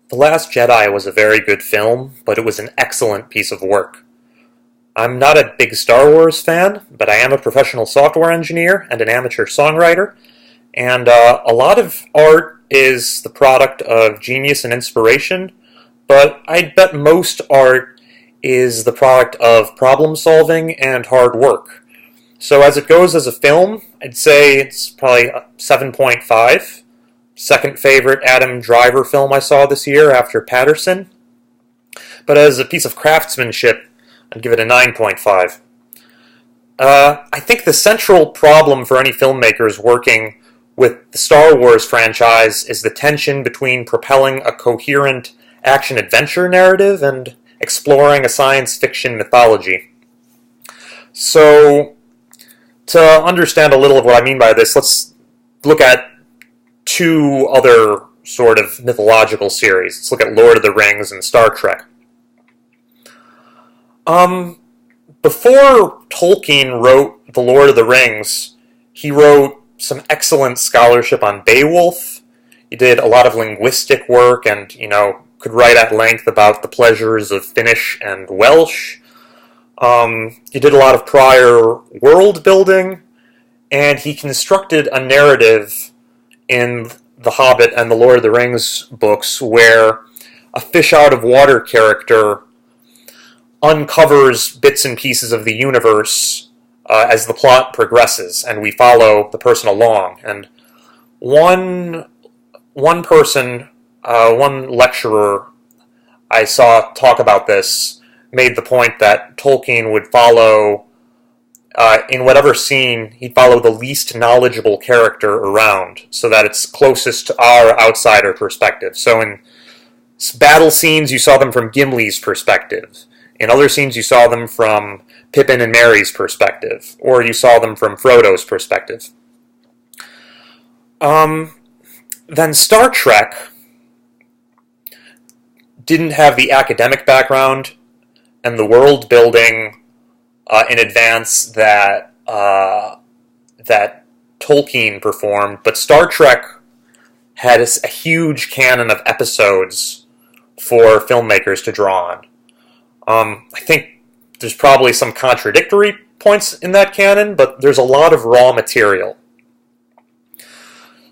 The Last Jedi was a very good film, but it was an excellent piece of work. I'm not a big Star Wars fan, but I am a professional software engineer and an amateur songwriter, and a lot of art is the product of genius and inspiration, but I'd bet most art is the product of problem solving and hard work. So as it goes as a film, I'd say it's probably a 7.5. Second favorite Adam Driver film I saw this year after Patterson. But as a piece of craftsmanship, I'd give it a 9.5. I think the central problem for any filmmakers working with the Star Wars franchise is the tension between propelling a coherent action-adventure narrative and exploring a science fiction mythology. So, to understand a little of what I mean by this, let's look at two other sort of mythological series. Let's look at Lord of the Rings and Star Trek. Before Tolkien wrote The Lord of the Rings, he wrote some excellent scholarship on Beowulf. He did a lot of linguistic work and, could write at length about the pleasures of Finnish and Welsh. He did a lot of prior world building, and he constructed a narrative in The Hobbit and the Lord of the Rings books where a fish-out-of-water character uncovers bits and pieces of the universe as the plot progresses, and we follow the person along. And one lecturer I saw talk about this made the point that Tolkien would follow, in whatever scene, he'd follow the least knowledgeable character around, so that it's closest to our outsider perspective. So in battle scenes, you saw them from Gimli's perspective. In other scenes, you saw them from Pippin and Merry's perspective, or you saw them from Frodo's perspective. Then Star Trek didn't have the academic background and the world building in advance that Tolkien performed, but Star Trek had a huge canon of episodes for filmmakers to draw on. I think there's probably some contradictory points in that canon, but there's a lot of raw material.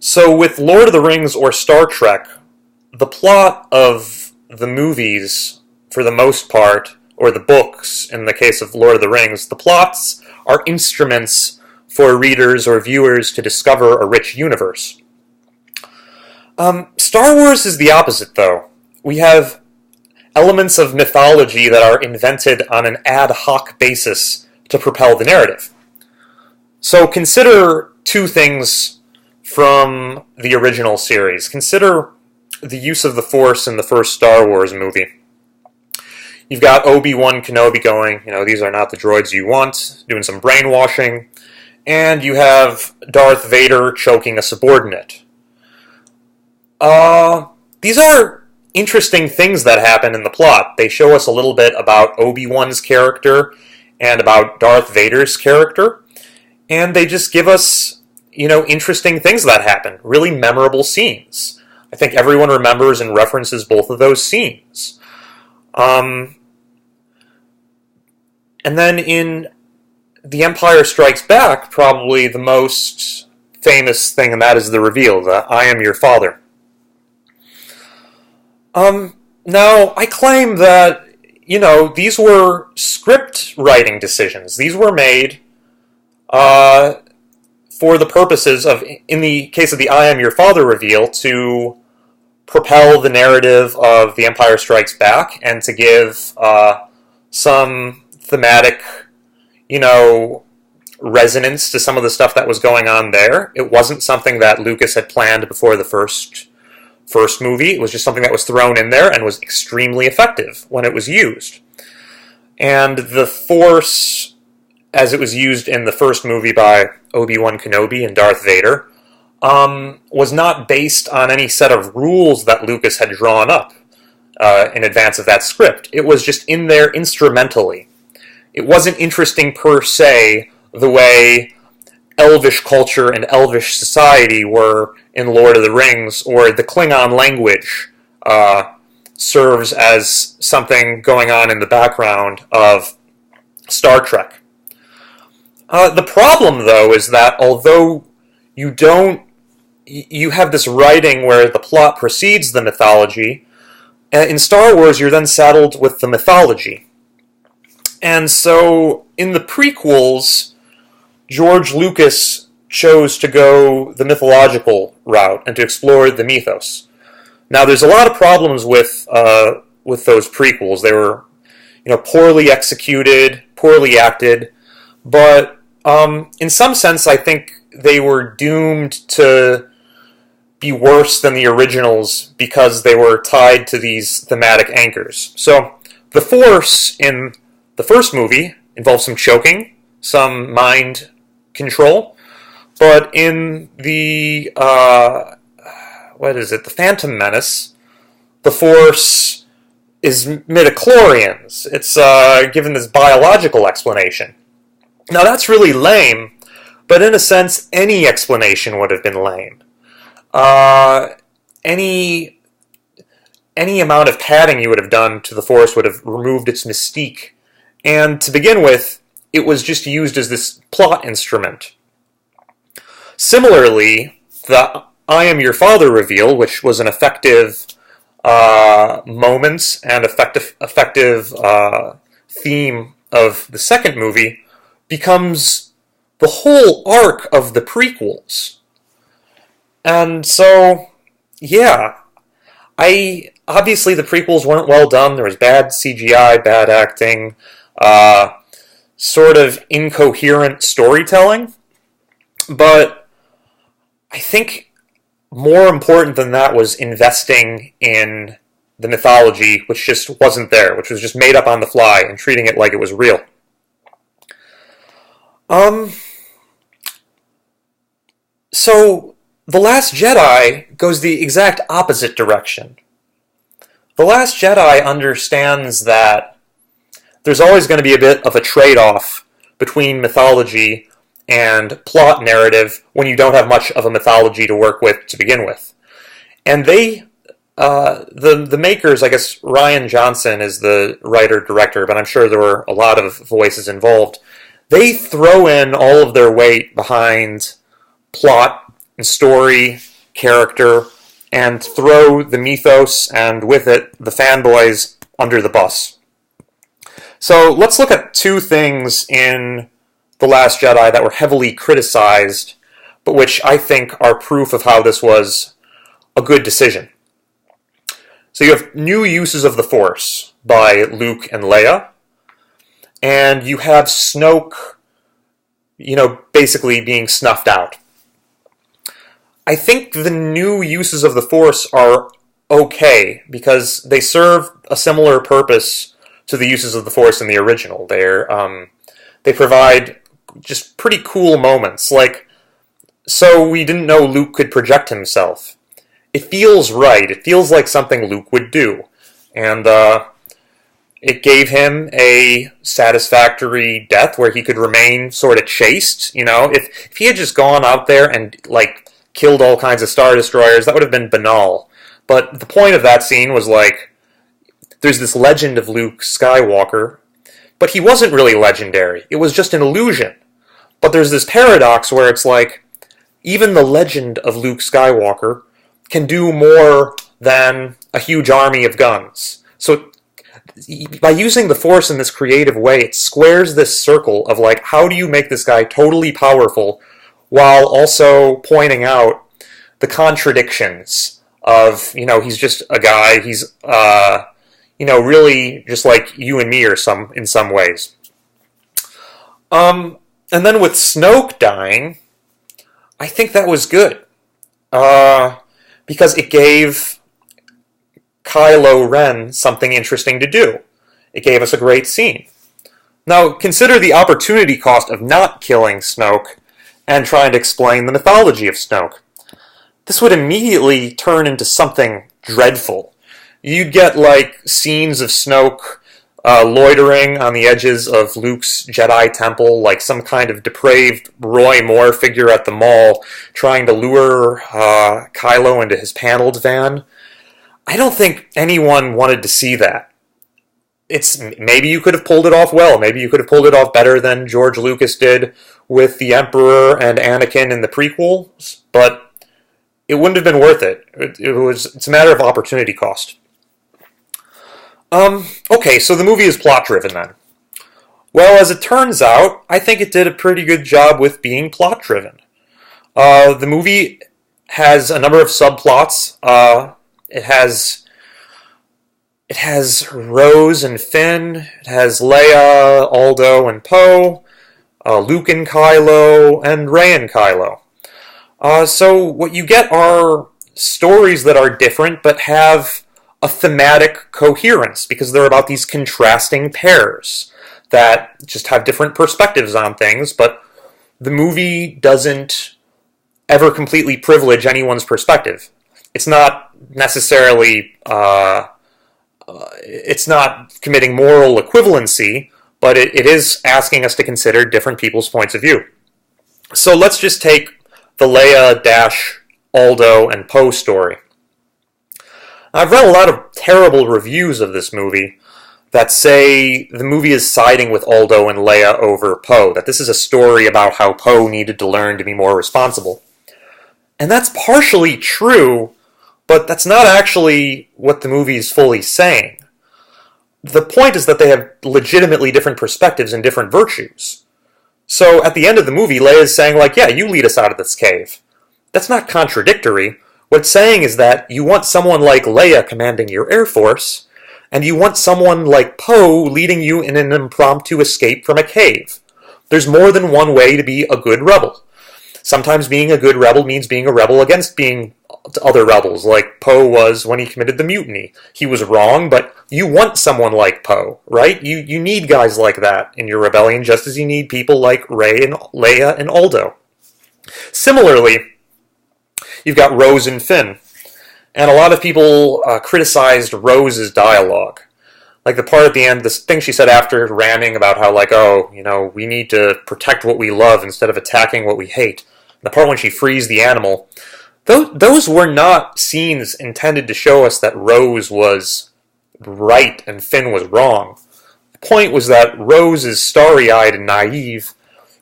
So with Lord of the Rings or Star Trek, the plot of the movies, for the most part, or the books, in the case of Lord of the Rings, the plots are instruments for readers or viewers to discover a rich universe. Star Wars is the opposite, though. We have elements of mythology that are invented on an ad hoc basis to propel the narrative. So consider two things from the original series. Consider the use of the Force in the first Star Wars movie. You've got Obi-Wan Kenobi going, these are not the droids you want, doing some brainwashing, and you have Darth Vader choking a subordinate. These are interesting things that happen in the plot. They show us a little bit about Obi-Wan's character and about Darth Vader's character, and they just give us, interesting things that happen, really memorable scenes. I think everyone remembers and references both of those scenes. And then in The Empire Strikes Back, probably the most famous thing, and that is the reveal, the I am your father. Now, I claim that, these were script writing decisions. These were made for the purposes of, in the case of the I am your father reveal, to propel the narrative of The Empire Strikes Back and to give some thematic, resonance to some of the stuff that was going on there. It wasn't something that Lucas had planned before the first movie. It was just something that was thrown in there and was extremely effective when it was used. And the Force, as it was used in the first movie by Obi-Wan Kenobi and Darth Vader, was not based on any set of rules that Lucas had drawn up in advance of that script. It was just in there instrumentally. It wasn't interesting per se the way Elvish culture and Elvish society were in Lord of the Rings, or the Klingon language serves as something going on in the background of Star Trek. The problem, though, is that although you have this writing where the plot precedes the mythology, in Star Wars you're then saddled with the mythology. And so in the prequels, George Lucas chose to go the mythological route and to explore the mythos. Now, there's a lot of problems with those prequels. They were, poorly executed, poorly acted, but in some sense, I think they were doomed to be worse than the originals because they were tied to these thematic anchors. So, the Force in the first movie involves some choking, some mind control, but in the the Phantom Menace, the Force is midichlorians. It's given this biological explanation. Now that's really lame, but in a sense, any explanation would have been lame. Any amount of padding you would have done to the Force would have removed its mystique. And to begin with, it was just used as this plot instrument. Similarly, the I Am Your Father reveal, which was an effective moment and effective theme of the second movie, becomes the whole arc of the prequels. And so, yeah, obviously the prequels weren't well done. There was bad CGI, bad acting, sort of incoherent storytelling, but I think more important than that was investing in the mythology, which just wasn't there, which was just made up on the fly and treating it like it was real. So, The Last Jedi goes the exact opposite direction. The Last Jedi understands that there's always going to be a bit of a trade-off between mythology and plot narrative when you don't have much of a mythology to work with to begin with. And the makers, I guess Rian Johnson is the writer-director, but I'm sure there were a lot of voices involved. They throw in all of their weight behind plot and story, character, and throw the mythos and with it the fanboys under the bus. So let's look at two things in The Last Jedi that were heavily criticized, but which I think are proof of how this was a good decision. So you have new uses of the Force by Luke and Leia, and you have Snoke, basically being snuffed out. I think the new uses of the Force are okay, because they serve a similar purpose to the uses of the Force in the original. They provide just pretty cool moments, like, so we didn't know Luke could project himself. It feels right. It feels like something Luke would do. And it gave him a satisfactory death where he could remain sort of chaste. If he had just gone out there and, killed all kinds of Star Destroyers, that would have been banal. But the point of that scene was, there's this legend of Luke Skywalker, but he wasn't really legendary. It was just an illusion. But there's this paradox where it's even the legend of Luke Skywalker can do more than a huge army of guns. So by using the Force in this creative way, it squares this circle of how do you make this guy totally powerful while also pointing out the contradictions of, he's just a guy, he's, really just like you and me in some ways. And then with Snoke dying, I think that was good. Because it gave Kylo Ren something interesting to do. It gave us a great scene. Now, consider the opportunity cost of not killing Snoke and trying to explain the mythology of Snoke. This would immediately turn into something dreadful. You'd get, scenes of Snoke loitering on the edges of Luke's Jedi temple, like some kind of depraved Roy Moore figure at the mall, trying to lure Kylo into his paneled van. I don't think anyone wanted to see that. It's maybe you could have pulled it off well. Maybe you could have pulled it off better than George Lucas did with the Emperor and Anakin in the prequels, but it wouldn't have been worth it. It's a matter of opportunity cost. Okay, so the movie is plot driven then. Well, as it turns out, I think it did a pretty good job with being plot driven. The movie has a number of subplots. It has Rose and Finn. It has Leia, Aldo, and Poe. Luke and Kylo, and Rey and Kylo. So what you get are stories that are different, but have a thematic coherence, because they're about these contrasting pairs that just have different perspectives on things, but the movie doesn't ever completely privilege anyone's perspective. It's not necessarily, it's not committing moral equivalency, but it is asking us to consider different people's points of view. So let's just take the Leia-Aldo and Poe story. I've read a lot of terrible reviews of this movie that say the movie is siding with Aldo and Leia over Poe, that this is a story about how Poe needed to learn to be more responsible. And that's partially true, but that's not actually what the movie is fully saying. The point is that they have legitimately different perspectives and different virtues. So at the end of the movie, Leia is saying, like, yeah, you lead us out of this cave. That's not contradictory. What it's saying is that you want someone like Leia commanding your Air Force, and you want someone like Poe leading you in an impromptu escape from a cave. There's more than one way to be a good rebel. Sometimes being a good rebel means being a rebel against being other rebels, like Poe was when he committed the mutiny. He was wrong, but you want someone like Poe, right? You need guys like that in your rebellion, just as you need people like Rey and Leia and Aldo. Similarly, you've got Rose and Finn. And a lot of people criticized Rose's dialogue. Like the part at the end, this thing she said after ranting about how, like, oh, you know, we need to protect what we love instead of attacking what we hate. The part when she frees the animal. Those were not scenes intended to show us that Rose was right and Finn was wrong. The point was that Rose is starry-eyed and naive,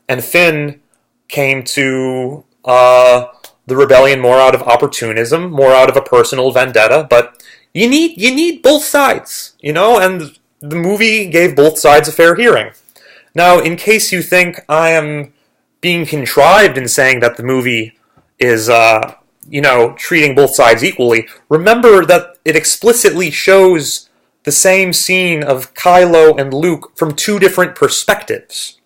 and Finn came to the rebellion more out of opportunism, more out of a personal vendetta, but you need both sides, you know, and the movie gave both sides a fair hearing. Now, in case you think I am being contrived in saying that the movie is, treating both sides equally, remember that it explicitly shows the same scene of Kylo and Luke from two different perspectives.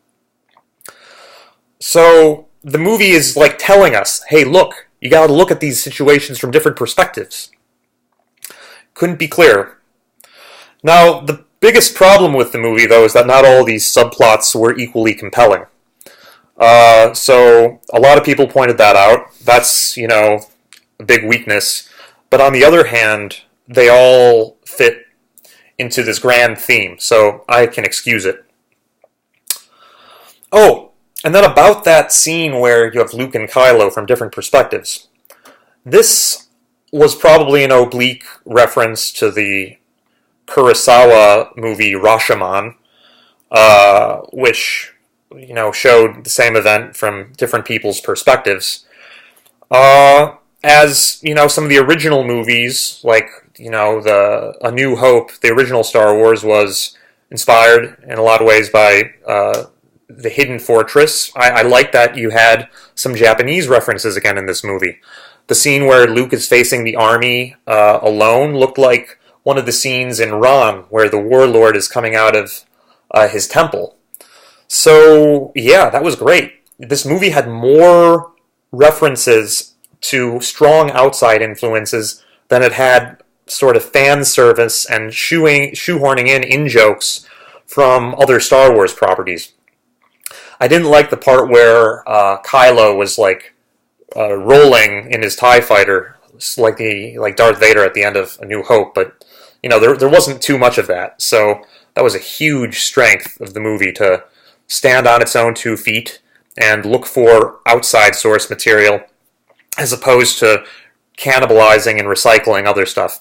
So the movie is like telling us, hey, look, you gotta look at these situations from different perspectives. Couldn't be clearer. Now, the biggest problem with the movie, though, is that not all these subplots were equally compelling. So a lot of people pointed that out. That's, a big weakness. But on the other hand, they all fit into this grand theme, so I can excuse it. Oh, and then about that scene where you have Luke and Kylo from different perspectives. This was probably an oblique reference to the Kurosawa movie Rashomon, which, showed the same event from different people's perspectives. As, some of the original movies, like, the A New Hope, the original Star Wars, was inspired in a lot of ways by The Hidden Fortress. I like that you had some Japanese references again in this movie. The scene where Luke is facing the army alone looked like one of the scenes in Ron, where the warlord is coming out of his temple. So, yeah, that was great. This movie had more references to strong outside influences than it had sort of fan service and shoehorning in jokes from other Star Wars properties. I didn't like the part where Kylo was like rolling in his TIE fighter, like Darth Vader at the end of A New Hope, but there wasn't too much of that. So that was a huge strength of the movie, to stand on its own 2 feet and look for outside source material, as opposed to cannibalizing and recycling other stuff.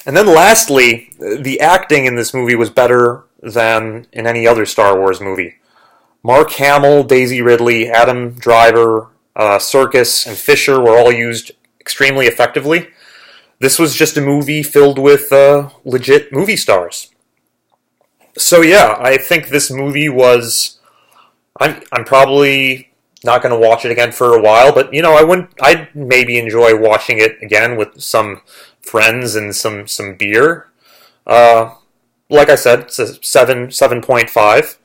And then lastly, the acting in this movie was better than in any other Star Wars movie. Mark Hamill, Daisy Ridley, Adam Driver, Serkis, and Fisher were all used extremely effectively. This was just a movie filled with legit movie stars. So yeah, I think this movie was... I'm probably not going to watch it again for a while, but you know, I'd maybe enjoy watching it again with some friends and some beer. Like I said, it's a 7.5.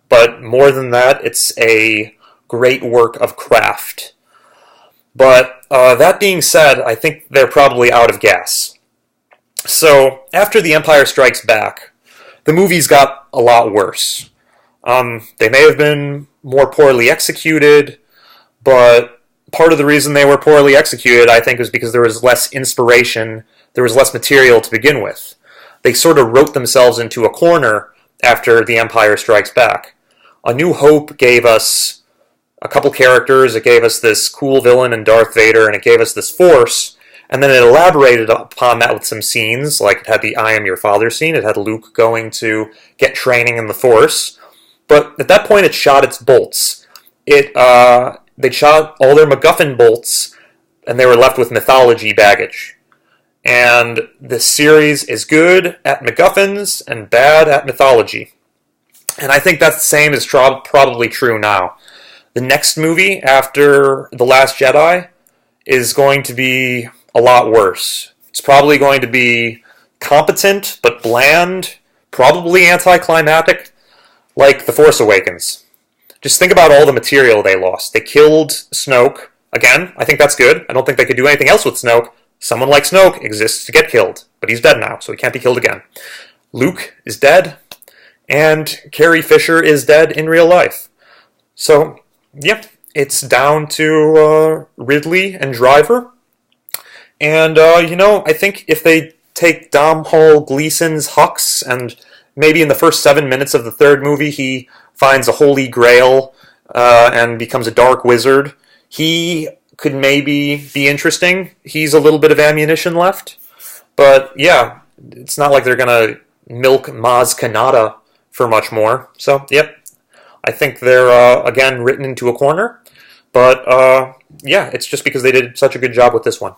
But more than that, it's a great work of craft. But that being said, I think they're probably out of gas. So, after The Empire Strikes Back, the movies got a lot worse. They may have been more poorly executed, but part of the reason they were poorly executed, I think, was because there was less inspiration, there was less material to begin with. They sort of wrote themselves into a corner after The Empire Strikes Back. A New Hope gave us a couple characters, it gave us this cool villain in Darth Vader, and it gave us this Force, and then it elaborated upon that with some scenes, like it had the I am your father scene, it had Luke going to get training in the Force, but at that point it shot its bolts. They shot all their MacGuffin bolts, and they were left with mythology baggage. And this series is good at MacGuffins and bad at mythology. And I think that's the same is probably true now. The next movie after The Last Jedi is going to be a lot worse. It's probably going to be competent but bland, probably anticlimactic, like The Force Awakens. Just think about all the material they lost. They killed Snoke. Again, I think that's good. I don't think they could do anything else with Snoke. Someone like Snoke exists to get killed, but he's dead now, so he can't be killed again. Luke is dead. And Carrie Fisher is dead in real life. So, yeah, it's down to Ridley and Driver. And, you know, I think if they take Domhnall Gleeson's Hux, and maybe in the first 7 minutes of the third movie he finds a holy grail and becomes a dark wizard, he could maybe be interesting. He's a little bit of ammunition left. But, yeah, it's not like they're going to milk Maz Kanata for much more. So, yep, I think they're, again, written into a corner. But, yeah, it's just because they did such a good job with this one.